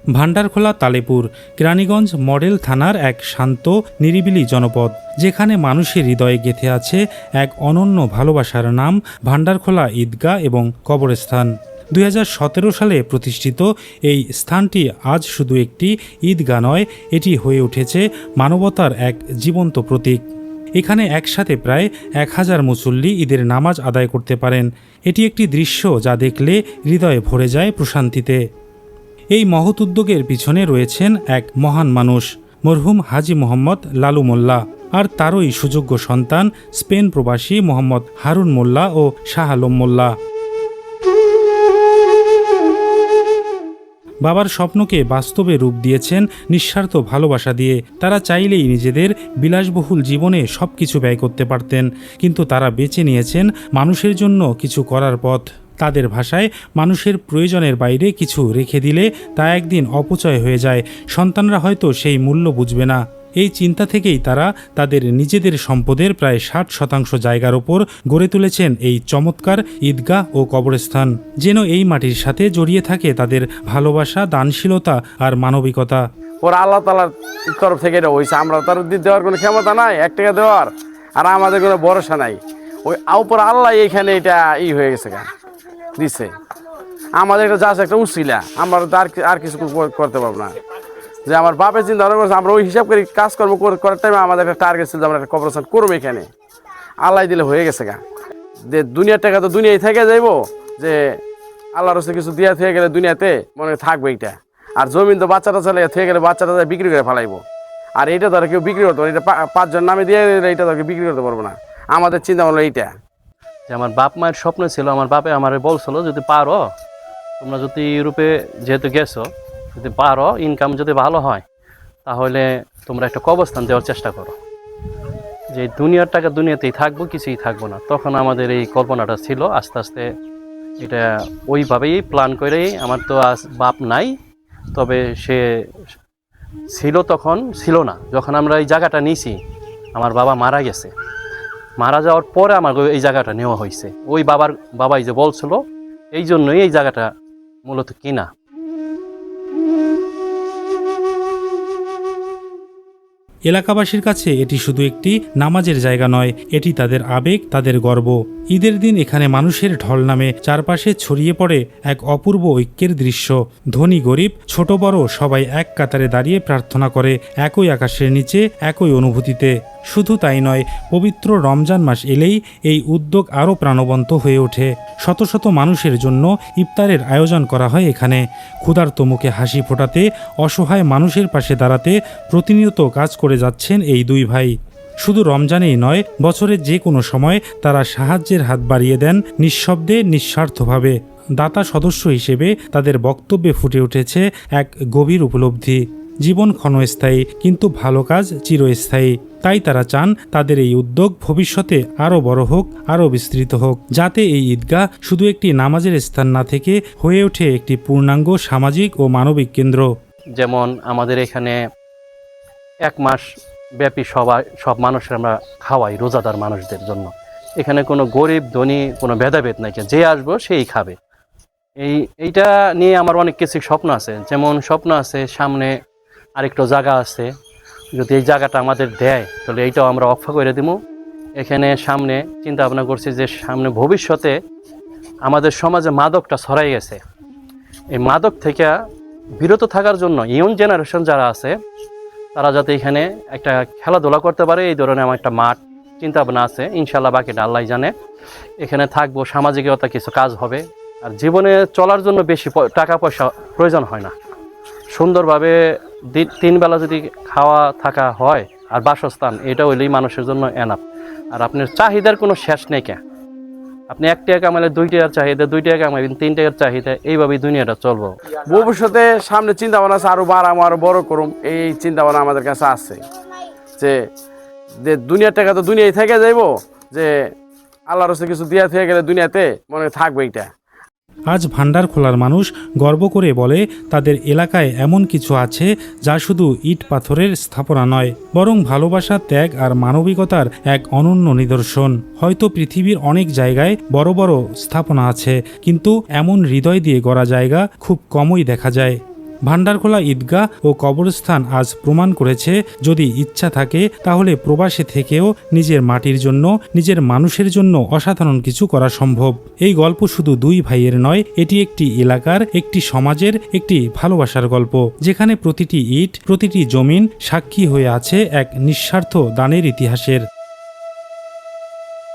Bhandarkhola Talepur Keraniganj model থানার এক শান্ত নিরিবিলি জনপদ, যেখানে মানুষের হৃদয়ে গেঁথে আছে এক অনন্য ভালোবাসার নাম ভান্ডারখোলা ঈদগাহ এবং কবরস্থান। 2017 সালে প্রতিষ্ঠিত এই স্থানটি আজ শুধু একটি ঈদগাহ নয়, এটি হয়ে উঠেছে মানবতার এক জীবন্ত প্রতীক। এখানে একসাথে প্রায় 1000 মুসল্লি ঈদের নামাজ আদায় করতে পারেন। এটি একটি দৃশ্য যা দেখলে হৃদয়ে ভরে যায় প্রশান্তিতে। এই মহৎ উদ্যোগের পিছনে রয়েছেন এক মহান মানুষ, মরহুম হাজী মোহাম্মদ লালু মোল্লা, আর তারই সুযোগ্য সন্তান স্পেন প্রবাসী মোহাম্মদ হারুন মোল্লা ও শাহ আলম মোল্লা। বাবার স্বপ্নকে বাস্তবে রূপ দিয়েছেন নিঃস্বার্থ ভালোবাসা দিয়ে। তারা চাইলেই নিজেদের বিলাসবহুল জীবনে সবকিছু ব্যয় করতে পারতেন, কিন্তু তারা বেছে নিয়েছেন মানুষের জন্য কিছু করার পথ। তাদের ভাষায়, মানুষের প্রয়োজনের বাইরে কিছু রেখে দিলে তা একদিন অপচয় হয়ে যায়, সন্তানরা হয়তো সেই মূল্য বুঝবে না। এই চিন্তা থেকেই তারা তাদের নিজেদের সম্পদের প্রায় 60% জায়গার ওপর গড়ে তুলেছেন এই চমৎকার ঈদগাহ ও কবরস্থান, যেন এই মাটির সাথে জড়িয়ে থাকে তাদের ভালোবাসা, দানশীলতা আর মানবিকতা। ওরা আল্লাহ তাআলার তরফ থেকে এটা হয়েছে, আমরা তার দেওয়ার কোনো ক্ষমতা নাই, 1 টাকা দেওয়ার, আর আমাদের কোনো ভরসা নাই। ওই উপর আল্লাহ এখানে এটা হয়ে গেছে দিচ্ছে, আমাদের এটা জাস্ট একটা উছিলা, আমরা তো আর কিছু করতে পারবো না। যে আমার বাপের চিন্তা ভাবনা করছে, আমরা ওই হিসাব করে কাজকর্ম করার টাইমে আমাদের একটা টার্গেট ছিল যে আমরা একটা কবরস্থান করবো এখানে। আল্লাহ দিলে হয়ে গেছে যে দুনিয়ার টাকা তো দুনিয়ায় থেকে যাইবো, যে আল্লাহর হচ্ছে কিছু দিয়া থেকে গেলে দুনিয়াতে মনে থাকবে এইটা। আর জমিন তো বাচ্চাটা চলে থেকে গেলে বাচ্চাটা বিক্রি করে ফেলাইবো, আর এইটা ধর কেউ বিক্রি করতে পারে, এটা 5 জন নামে দিয়ে দিলে এইটা ধর বিক্রি করতে পারবো না। আমাদের চিন্তা ভাবনা এইটা যে আমার বাপ মায়ের স্বপ্ন ছিল, আমার বাপে আমারে বলছিল যদি পারো, তোমরা যদি ইউরোপে যেহেতু গেছো, যদি পারো, ইনকাম যদি ভালো হয়, তাহলে তোমরা একটা কবরস্থান দেওয়ার চেষ্টা করো, যে দুনিয়ার টাকা দুনিয়াতেই থাকবো, কিছুই থাকবো না। তখন আমাদের এই কল্পনাটা ছিল। আস্তে আস্তে এটা ওইভাবেই প্ল্যান করেই, আমার তো আজ বাপ নাই, তবে সে ছিল তখন, ছিল না যখন আমরা এই জায়গাটা নিয়েছি। আমার বাবা মারা গেছে, মারা যাওয়ার পরে আমার এই জায়গাটা নেওয়া হয়েছে। ওই বাবাই যে বলছিল, এই জন্যই এই জায়গাটা মূলত কিনা। এলাকাবাসীর কাছে এটি শুধু একটি নামাজের জায়গা নয়, এটি তাদের আবেগ, তাদের গর্ব। ঈদের দিন এখানে মানুষের ঢল নামে, চারপাশে ছড়িয়ে পড়ে এক অপূর্ব ঐক্যের দৃশ্য। ধনী গরিব, ছোট বড় সবাই এক কাতারে দাঁড়িয়ে প্রার্থনা করে, একই আকাশের নিচে, একই অনুভূতিতে। শুধু তাই নয়, পবিত্র রমজান মাস এলেই এই উদ্যোগ আরও প্রাণবন্ত হয়ে ওঠে। শত শত মানুষের জন্য ইফতারের আয়োজন করা হয় এখানে। ক্ষুধার্ত মুখে হাসি ফোটাতে, অসহায় মানুষের পাশে দাঁড়াতে প্রতিনিয়ত কাজ করে যাচ্ছেন এই দুই ভাই। শুধু রমজানেই নয়, বছরের যে কোনো সময় তারা সাহায্যের হাত বাড়িয়ে দেন, নিঃশব্দে, নিঃস্বার্থভাবে। দাতা সদস্য হিসেবে তাদের বক্তব্যে ফুটে উঠেছে এক গভীর উপলব্ধি। জীবন ক্ষণস্থায়ী, কিন্তু ভালো কাজ চিরস্থায়ী। তাই তারা চান তাদের এই উদ্যোগ ভবিষ্যতে আরও বড় হোক, আরও বিস্তৃত হোক, যাতে এই ঈদগাহ শুধু একটি নামাজের স্থান না থেকে হয়ে ওঠে একটি পূর্ণাঙ্গ সামাজিক ও মানবিক কেন্দ্র। যেমন আমাদের এখানে 1 মাস ব্যাপী সব মানুষের আমরা খাওয়াই, রোজাদার মানুষদের জন্য। এখানে কোনো গরিব ধনী কোনো ভেদাভেদ নাই, যে আসবো সেই খাবে। এইটা নিয়ে আমার অনেক কিছু স্বপ্ন আছে। যেমন স্বপ্ন আছে, সামনে আরেকটা জায়গা আছে, যদি এই জায়গাটা আমাদের দেয় তাহলে এইটাও আমরা অফ করে দিব। এখানে সামনে চিন্তা ভাবনা করছি যে সামনে ভবিষ্যতে আমাদের সমাজে মাদকটা ছড়াই গেছে, এই মাদক থেকে বিরত থাকার জন্য ইয়ং জেনারেশন যারা আছে তারা যাতে এখানে একটা খেলাধুলা করতে পারে, এই ধরনের আমার একটা মাঠ চিন্তা ভাবনা আছে। ইনশাল্লাহ বাকিটা আল্লাহ জানে। এখানে থাকবো, সামাজিকতা কিছু কাজ হবে। আর জীবনে চলার জন্য বেশি টাকা পয়সা প্রয়োজন হয় না। সুন্দরভাবে 3 বেলা যদি খাওয়া থাকা হয় আর বাসস্থান, এটা হইলেই মানুষের জন্য এনাফ। আর আপনার চাহিদার কোনো শেষ নেই। আপনি 1 টাকা কামাইলে 2 টাকার চাহিদা, 2 টাকা কামাইবেন 3 টাকার চাহিদা, এইভাবেই দুনিয়াটা চলবো। ভবিষ্যতে সামনে চিন্তা ভাবনা আছে আরো আরো বড় করুম, এই চিন্তা ভাবনা আমাদের কাছে আছে। যে দুনিয়ার টাকা তো দুনিয়ায় থেকে যাইবো, যে আল্লাহর হচ্ছে কিছু দিয়া থেকে গেলে দুনিয়াতে মনে থাকবে এইটা। আজ ভান্ডারখোলার মানুষ গর্ব করে বলে, তাদের এলাকায় এমন কিছু আছে যা শুধু ইট পাথরের স্থাপনা নয়, বরং ভালোবাসা, ত্যাগ আর মানবিকতার এক অনন্য নিদর্শন। হয়তো পৃথিবীর অনেক জায়গায় বড় বড় স্থাপনা আছে, কিন্তু এমন হৃদয় দিয়ে গড়া জায়গা খুব কমই দেখা যায়। ভান্ডারখোলা ঈদগাহ ও কবরস্থান আজ প্রমাণ করেছে, যদি ইচ্ছা থাকে তাহলে প্রবাসে থেকেও নিজের মাটির জন্য, নিজের মানুষের জন্য অসাধারণ কিছু করা সম্ভব। এই গল্প শুধু দুই ভাইয়ের নয়, এটি একটি এলাকার, একটি সমাজের, একটি ভালোবাসার গল্প, যেখানে প্রতিটি ইট, প্রতিটি জমিন সাক্ষী হয়ে আছে এক নিঃস্বার্থ দানের ইতিহাসের।